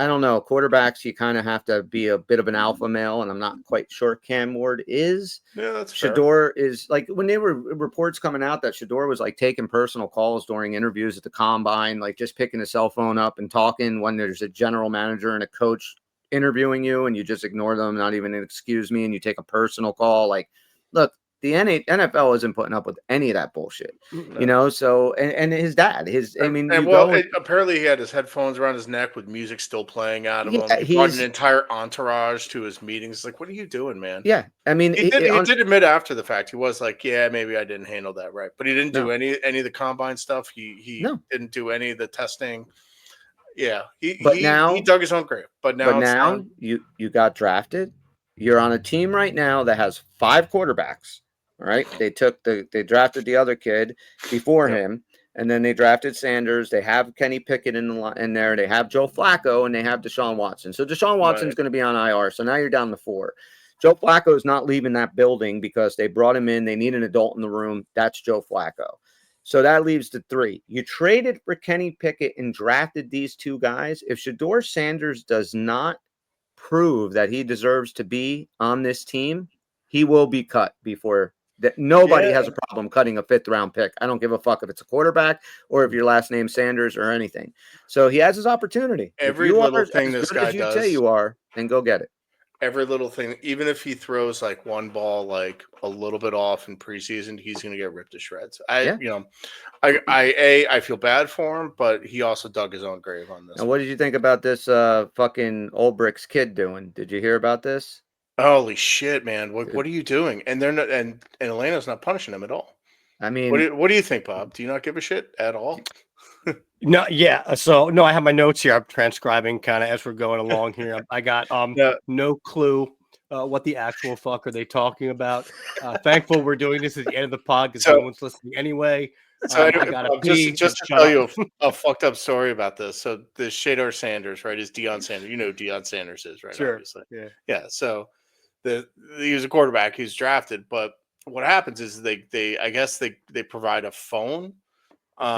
don't know. Quarterbacks, you kind of have to be a bit of an alpha male, and I'm not quite sure Cam Ward is. yeah, that's fair. Shador is like, when there were reports coming out that Shador was like taking personal calls during interviews at the combine, like just picking his cell phone up and talking when there's a general manager and a coach interviewing you, and you just ignore them, not even an excuse me, and you take a personal call. Like, look, the NFL isn't putting up with any of that bullshit, No. So, and his dad, Apparently he had his headphones around his neck with music still playing out of him. yeah, He brought an entire entourage to his meetings. Like, what are you doing, man? yeah. I mean, He did admit after the fact. He was like, yeah, maybe I didn't handle that right. But he didn't do any of the combine stuff. He No. didn't do any of the testing. Yeah. But He now dug his own grave. But now you got drafted. You're on a team right now that has 5 quarterbacks. All right. They drafted the other kid before him, and then they drafted Sanders. They have Kenny Pickett in there. They have Joe Flacco, and they have Deshaun Watson. So Deshaun Watson's going to be on IR. So now you're down to 4. Joe Flacco is not leaving that building because they brought him in. They need an adult in the room. That's Joe Flacco. So that leaves the 3. You traded for Kenny Pickett and drafted these 2 guys. If Shador Sanders does not prove that he deserves to be on this team, he will be cut before that. Nobody has a problem cutting a 5th round pick. I don't give a fuck if it's a quarterback or if your last name's Sanders or anything. So he has his opportunity. every if you little are thing as this good guy as you does. say you are, then go get it. every little thing, even if he throws like one ball like a little bit off in preseason, he's going to get ripped to shreds. I feel bad for him, but he also dug his own grave on this. And what did you think about this fucking Olbrich's kid doing? Did you hear about this? Holy shit, man! What are you doing? And they're not, and Atlanta's not punishing him at all. I mean, what do you think, Bob? Do you not give a shit at all? No, yeah. So no, I have my notes here. I'm transcribing kind of as we're going along here. I got no clue what the actual fuck are they talking about. Thankful we're doing this at the end of the pod because no one's listening anyway. So I got just to tell you a fucked up story about this. So the Shador Sanders, right, is Deion Sanders. You know who Deion Sanders is, right? Sure. Obviously. Yeah. So he was a quarterback. He was drafted, but what happens is I guess they provide a phone.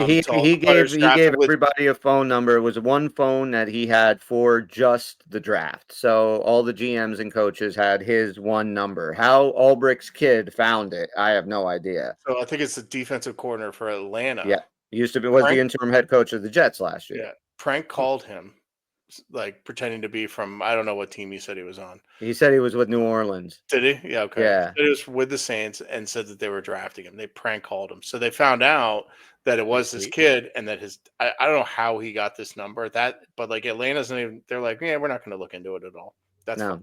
He gave everybody a phone number. It was one phone that he had for just the draft. So all the GMs and coaches had his one number. How Olbrich's kid found it, I have no idea. So I think it's the defensive coordinator for Atlanta. Yeah, was the interim head coach of the Jets last year. Yeah, Prank called him, like pretending to be from I don't know what team he said he was on. He said he was with New Orleans. Did he? Yeah, okay. Yeah, he was with the Saints and said that they were drafting him. They prank called him, so they found out that it was his kid and that I don't know how he got this number. But like Atlanta's not even. They're like, yeah, we're not going to look into it at all. That's no,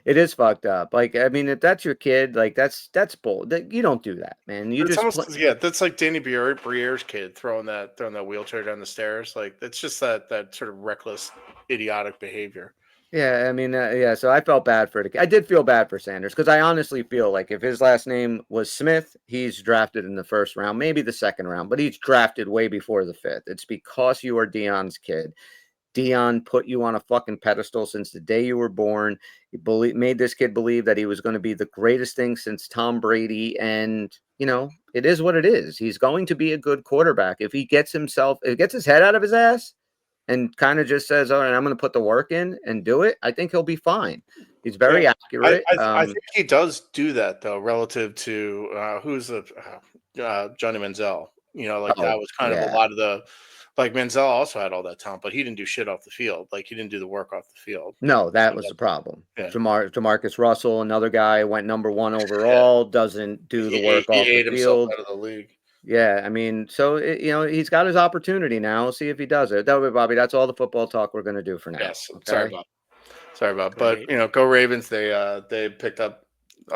it is fucked up. Like, I mean, if that's your kid, like that's bull. You don't do that, man. That's like Danny Briere's kid throwing that wheelchair down the stairs. Like that's just that sort of reckless, idiotic behavior. Yeah, I mean, so I felt bad for I did feel bad for Sanders because I honestly feel like if his last name was Smith, he's drafted in the first round, maybe the second round, but he's drafted way before the fifth. It's because you are Deion's kid. Deion put you on a fucking pedestal since the day you were born. He made this kid believe that he was going to be the greatest thing since Tom Brady. And, it is what it is. He's going to be a good quarterback. If he gets his head out of his ass and kind of just says, all right, I'm going to put the work in and do it, I think he'll be fine. He's very accurate. I think he does do that, though, relative to who's the Johnny Manziel. That was kind of a lot of the – like Manziel also had all that talent, but he didn't do shit off the field. Like he didn't do the work off the field. No, that was the problem. Yeah. Jamarcus Russell, another guy, went number 1 overall, doesn't do the work off the field. Out of the league. Yeah, I mean, so he's got his opportunity now. We'll see if he does it. That way, Bobby. That's all the football talk we're going to do for now. Yes, okay? Sorry, Bob. But go Ravens. They picked up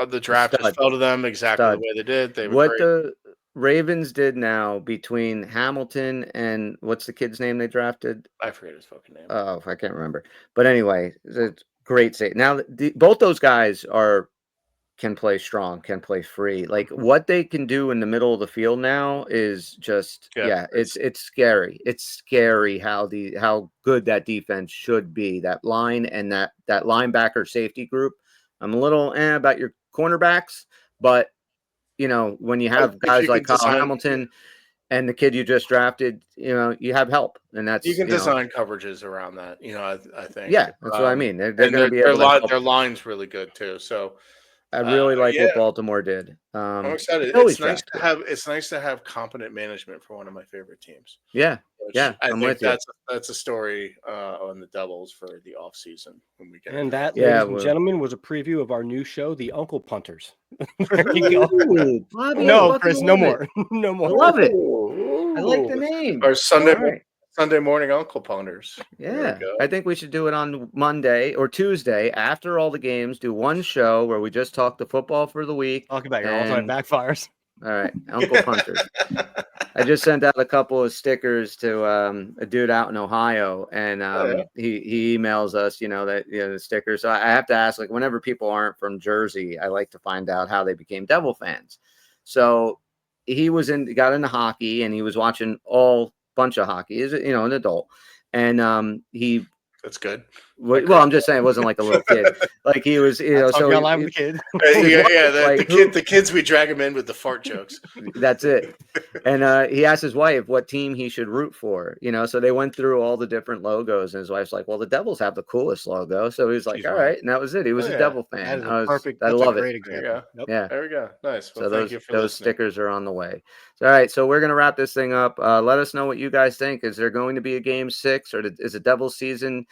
the draft. Just fell to them exactly the way they did. They were great. The Ravens did now between Hamilton and what's the kid's name they drafted? I forget his fucking name. Oh, I can't remember. But anyway, it's a great save. Now, both those guys can play strong, can play free. Like what they can do in the middle of the field now is just it's scary. It's scary how good that defense should be. That line and that linebacker safety group. I'm a little about your cornerbacks, but when you have guys like Kyle Hamilton and the kid you just drafted, you have help, and that's you can design coverages around that. I think. Yeah, that's what I mean. They're going to be their line's really good too. So I really like what Baltimore did. I'm excited. It's nice to have competent management for one of my favorite teams. Yeah. I think that's a story on the Devils for the offseason when we get. And that, ladies and gentlemen, was a preview of our new show, The Uncle Punters. There you go. Ooh, Bobby, no, Chris, no more. No more. I love it. I like the name. Our Sunday morning Uncle Punters. Yeah, I think we should do it on Monday or Tuesday after all the games. Do one show where we just talk the football for the week. Talk about your all-time backfires. All right, Uncle Punters. I just sent out a couple of stickers to a dude out in Ohio, and he emails us, the stickers. So I have to ask, like, whenever people aren't from Jersey, I like to find out how they became Devil fans. So he got into hockey, and he was watching all bunch of hockey. He's an adult, and he. That's good. Well, I'm just saying it wasn't like a little kid. Like he was, so I'm the kid. The kids we drag him in with the fart jokes. That's it. And he asked his wife what team he should root for. So they went through all the different logos, and his wife's like, "Well, the Devils have the coolest logo." So he's like, "All right," and that was it. He was a Devil fan. Perfect. I love it. Example. Yeah, there we go. Nice. Well, so those stickers are on the way. So, all right, so we're gonna wrap this thing up. Let us know what you guys think. Is there going to be a game 6, or is the Devils season?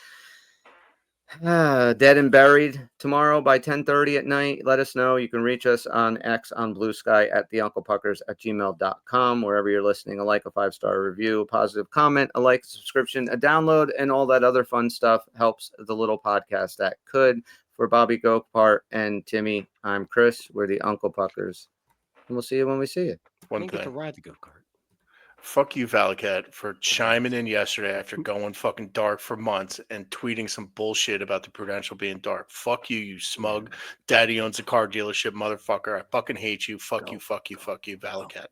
Dead and Buried tomorrow by 10:30 at night. Let us know. You can reach us on X, on Blue Sky, at theunclepuckers@gmail.com. Wherever you're listening, a like, a 5-star review, a positive comment, a like, a subscription, a download, and all that other fun stuff helps the little podcast that could. For Bobby Gokart and Timmy, I'm Chris. We're the Uncle Puckers. And we'll see you when we see you. I didn't get to ride the go-kart. Fuck you, Valcat, for chiming in yesterday after going fucking dark for months and tweeting some bullshit about the Prudential being dark. Fuck you, you smug. Daddy owns a car dealership, motherfucker. I fucking hate you. Fuck you, Valcat.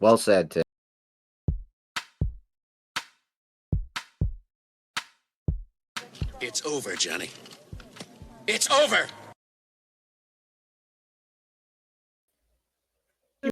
Well said, Tim. It's over, Johnny. It's over!